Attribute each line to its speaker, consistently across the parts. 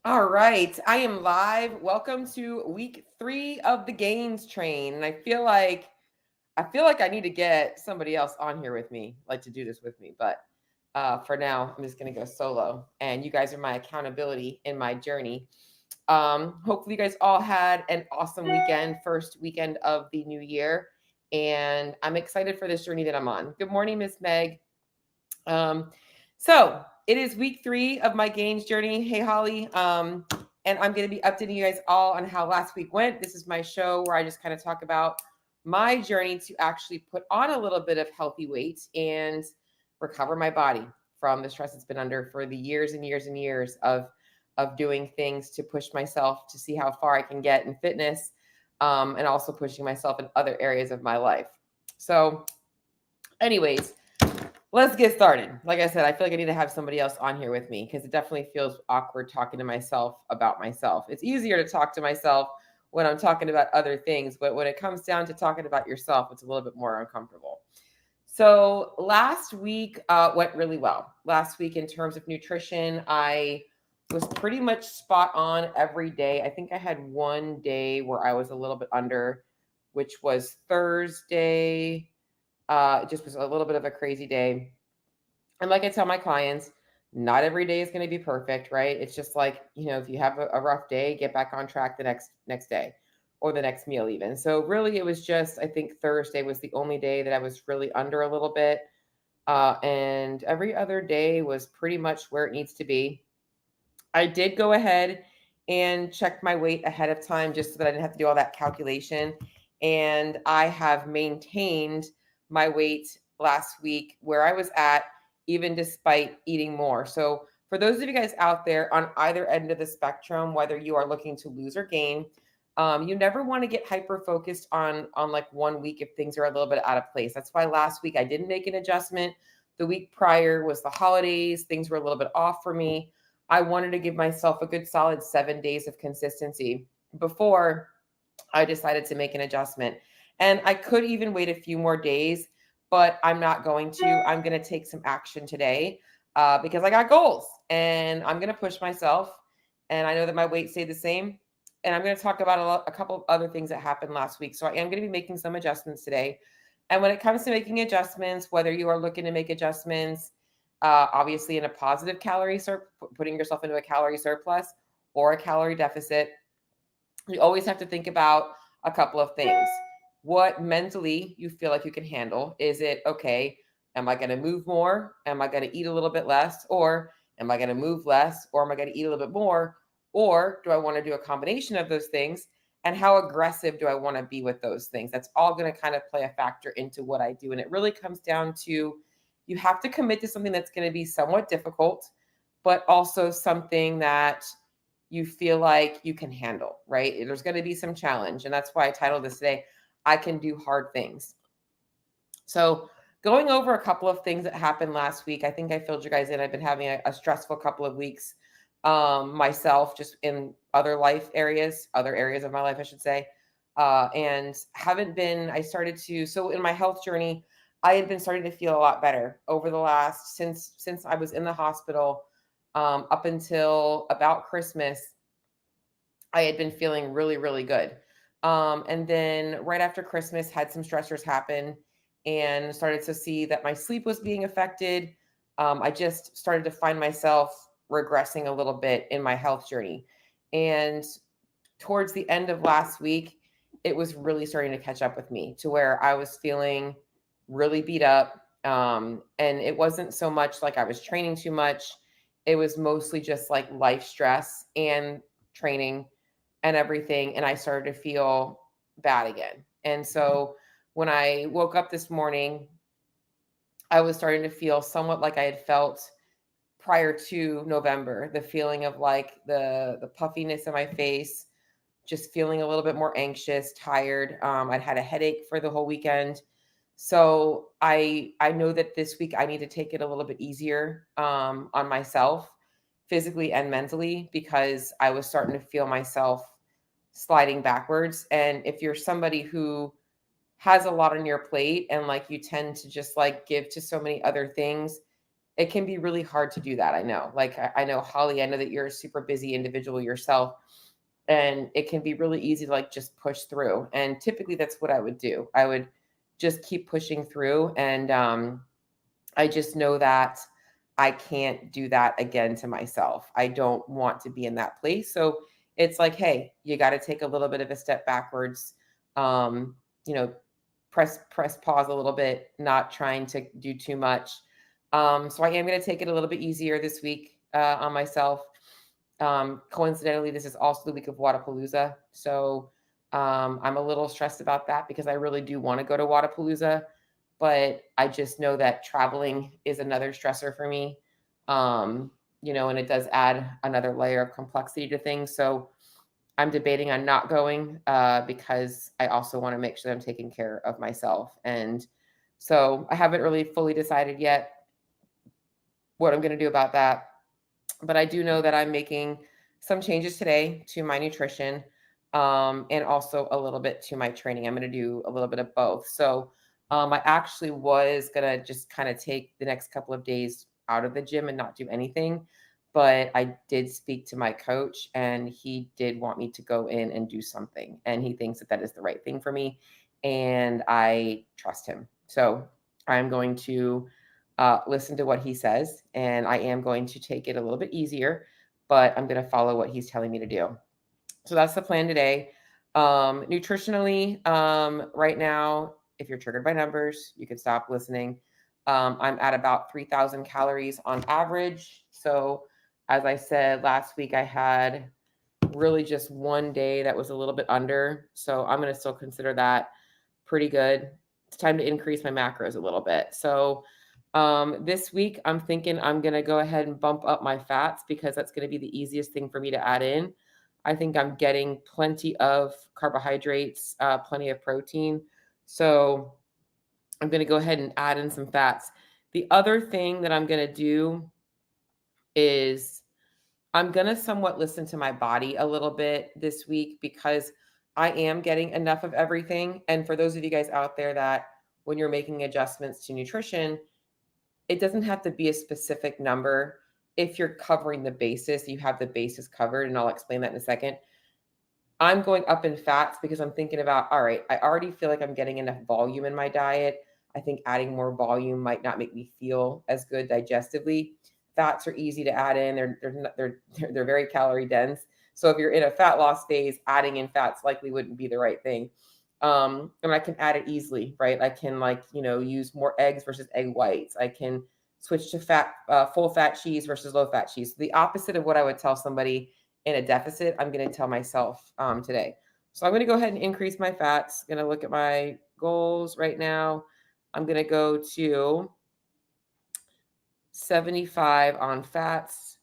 Speaker 1: All right, I am live. Welcome to week 3 of the Gainz train. And I feel like I need to get somebody else on here with me, like to do this with me. But for now, I'm just gonna go solo. And you guys are my accountability in my journey. Hopefully you guys all had an awesome weekend, first weekend of the new year. And I'm excited for this journey that I'm on. Good morning, Miss Meg. Um, so it is week 3 of my Gainz journey. Hey, Holly. And I'm going to be updating you guys all on how last week went. This is my show where I just kind of talk about my journey to actually put on a little bit of healthy weight and recover my body from the stress it's been under for the years and years and years of doing things to push myself to see how far I can get in fitness, and also pushing myself in other areas of my life. So, anyways, let's get started. Like I said, I feel like I need to have somebody else on here with me because it definitely feels awkward talking to myself about myself. It's easier to talk to myself when I'm talking about other things, but when it comes down to talking about yourself, it's a little bit more uncomfortable. So last week went really well. Last week, in terms of nutrition, I was pretty much spot on every day. I think I had one day where I was a little bit under, which was Thursday. It just was a little bit of a crazy day. And like I tell my clients, not every day is going to be perfect, right? It's just like, if you have a rough day, get back on track the next day or the next meal even. So really it was just, I think Thursday was the only day that I was really under a little bit. And every other day was pretty much where it needs to be. I did go ahead and check my weight ahead of time just so that I didn't have to do all that calculation. And I have maintained my weight last week where I was at, even despite eating more. So, for those of you guys out there on either end of the spectrum, whether you are looking to lose or gain, you never want to get hyper focused on like one week if things are a little bit out of place. That's why last week I didn't make an adjustment. The week prior was the holidays; things were a little bit off for me. I wanted to give myself a good solid 7 days of consistency before I decided to make an adjustment. And I could even wait a few more days, but I'm not going to. I'm going to take some action today because I got goals and I'm going to push myself. And I know that my weight stayed the same. And I'm going to talk about a couple of other things that happened last week. So I am going to be making some adjustments today. And when it comes to making adjustments, whether you are looking to make adjustments, obviously in a positive putting yourself into a calorie surplus or a calorie deficit, you always have to think about a couple of things. What mentally you feel like you can handle. Is it okay? Am I going to move more? Am I going to eat a little bit less? Or am I going to move less? Or am I going to eat a little bit more? Or do I want to do a combination of those things? And how aggressive do I want to be with those things? That's all going to kind of play a factor into what I do. And it really comes down to you have to commit to something that's going to be somewhat difficult, but also something that you feel like you can handle, right? There's going to be some challenge. And that's why I titled this today, I Can Do Hard Things. So, going over a couple of things that happened last week, I think I filled you guys in. I've been having a stressful couple of weeks myself, just in other areas of my life, I should say. And haven't been, I started to, so in my health journey, I had been starting to feel a lot better over the last, since I was in the hospital, up until about Christmas. I had been feeling really, really good. And then right after Christmas, had some stressors happen and started to see that my sleep was being affected. I just started to find myself regressing a little bit in my health journey. And towards the end of last week, it was really starting to catch up with me to where I was feeling really beat up. And it wasn't so much like I was training too much. It was mostly just like life stress and training and everything. And I started to feel bad again. And so when I woke up this morning, I was starting to feel somewhat like I had felt prior to November, the feeling of like the puffiness in my face, just feeling a little bit more anxious, tired. I'd had a headache for the whole weekend. So I know that this week I need to take it a little bit easier on myself, physically and mentally, because I was starting to feel myself sliding backwards. And if you're somebody who has a lot on your plate and like you tend to just like give to so many other things, it can be really hard to do that. I know. Like, I know, Holly, I know that you're a super busy individual yourself, and it can be really easy to like just push through. And typically that's what I would do. I would just keep pushing through. And I just know that I can't do that again to myself. I don't want to be in that place. So it's like, hey, you got to take a little bit of a step backwards. Um, you know, press pause a little bit, not trying to do too much. So I am going to take it a little bit easier this week on myself. Coincidentally, this is also the week of Wadapalooza. So I'm a little stressed about that because I really do want to go to Wadapalooza, but I just know that traveling is another stressor for me. And it does add another layer of complexity to things. So I'm debating on not going because I also want to make sure that I'm taking care of myself. And so I haven't really fully decided yet what I'm going to do about that. But I do know that I'm making some changes today to my nutrition, and also a little bit to my training. I'm going to do a little bit of both. So I actually was going to just kind of take the next couple of days out of the gym and not do anything. But I did speak to my coach, and he did want me to go in and do something. And he thinks that that is the right thing for me. And I trust him. So I'm going to listen to what he says, and I am going to take it a little bit easier, but I'm going to follow what he's telling me to do. So that's the plan today. Nutritionally, right now, if you're triggered by numbers, you can stop listening. I'm at about 3,000 calories on average. So as I said last week, I had really just one day that was a little bit under. So I'm going to still consider that pretty good. It's time to increase my macros a little bit. So this week, I'm thinking I'm going to go ahead and bump up my fats because that's going to be the easiest thing for me to add in. I think I'm getting plenty of carbohydrates, plenty of protein. So I'm going to go ahead and add in some fats. The other thing that I'm going to do is I'm going to somewhat listen to my body a little bit this week because I am getting enough of everything. And for those of you guys out there that when you're making adjustments to nutrition, it doesn't have to be a specific number. If you're covering the basis, you have the basis covered, and I'll explain that in a second. I'm going up in fats because I'm thinking about, all right, I already feel like I'm getting enough volume in my diet. I think adding more volume might not make me feel as good digestively. Fats are easy to add in. They're very calorie dense. So if you're in a fat loss phase, adding in fats likely wouldn't be the right thing. And I can add it easily, right? I can use more eggs versus egg whites. I can switch to full fat cheese versus low fat cheese. The opposite of what I would tell somebody in a deficit, I'm going to tell myself today. So I'm going to go ahead and increase my fats. Going to look at my goals right now. I'm going to go to 75 on fats.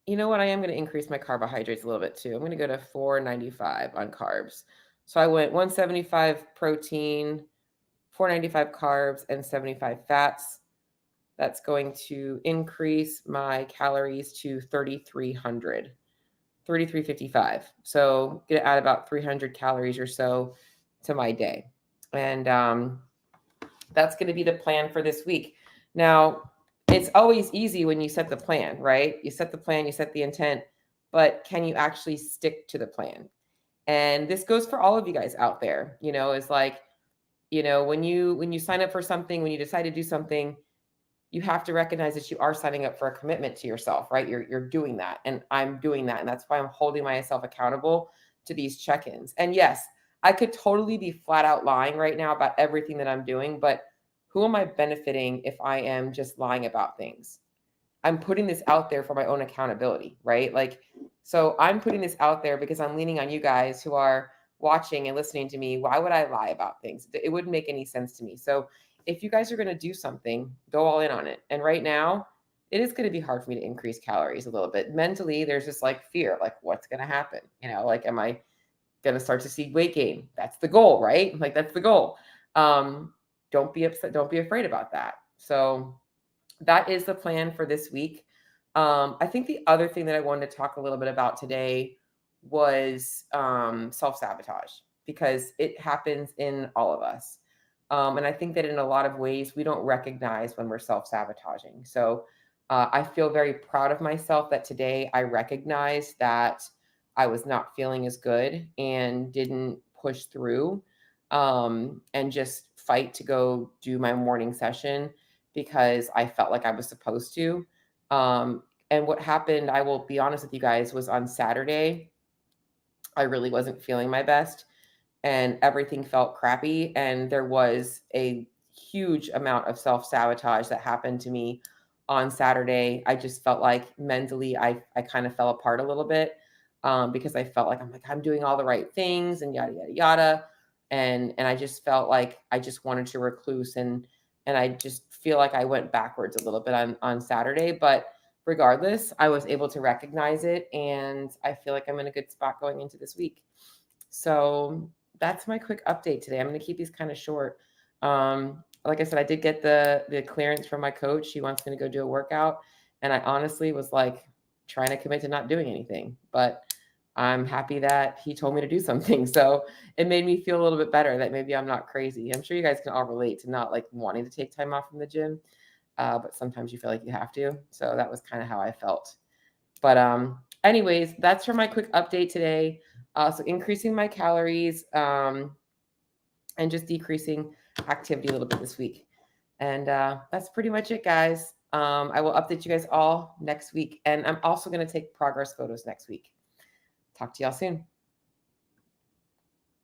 Speaker 1: You know what? I am going to increase my carbohydrates a little bit too. I'm going to go to 495 on carbs. So I went 175 protein, 495 carbs, and 75 fats. That's going to increase my calories to 3,300, 3,355. So going to add about 300 calories or so to my day. And that's going to be the plan for this week. Now, it's always easy when you set the plan, right? You set the plan, you set the intent, but can you actually stick to the plan? And this goes for all of you guys out there. It's like, when you sign up for something, when you decide to do something, you have to recognize that you are signing up for a commitment to yourself, right? You're doing that, and I'm doing that, and that's why I'm holding myself accountable to these check-ins. And yes, I could totally be flat out lying right now about everything that I'm doing, but who am I benefiting if I am just lying about things? I'm putting this out there for my own accountability, right? So I'm putting this out there because I'm leaning on you guys who are watching and listening to me. Why would I lie about things? It wouldn't make any sense to me. So if you guys are going to do something, go all in on it. And right now, it is going to be hard for me to increase calories a little bit. Mentally, there's just fear, what's going to happen? Am I going to start to see weight gain? That's the goal, right? That's the goal. Don't be upset. Don't be afraid about that. So that is the plan for this week. I think the other thing that I wanted to talk a little bit about today was self-sabotage, because it happens in all of us. And I think that in a lot of ways, we don't recognize when we're self-sabotaging. So I feel very proud of myself that today I recognize that I was not feeling as good and didn't push through and just fight to go do my morning session because I felt like I was supposed to. And what happened, I will be honest with you guys, was on Saturday, I really wasn't feeling my best and everything felt crappy. And there was a huge amount of self sabotage that happened to me on Saturday. I just felt like mentally, I kind of fell apart a little bit because I felt like I'm doing all the right things and yada yada yada, and I just felt like I just wanted to recluse and I just feel like I went backwards a little bit on Saturday, but regardless, I was able to recognize it, and I feel like I'm in a good spot going into this week. So that's my quick update today. I'm going to keep these kind of short. Like I said, I did get the clearance from my coach. She wants me to go do a workout, and I honestly was like trying to commit to not doing anything, but I'm happy that he told me to do something. So it made me feel a little bit better that maybe I'm not crazy. I'm sure you guys can all relate to not like wanting to take time off from the gym, but sometimes you feel like you have to. So that was kind of how I felt. But anyways, that's for my quick update today. So increasing my calories and just decreasing activity a little bit this week. And that's pretty much it, guys. I will update you guys all next week. And I'm also going to take progress photos next week. Talk to y'all soon.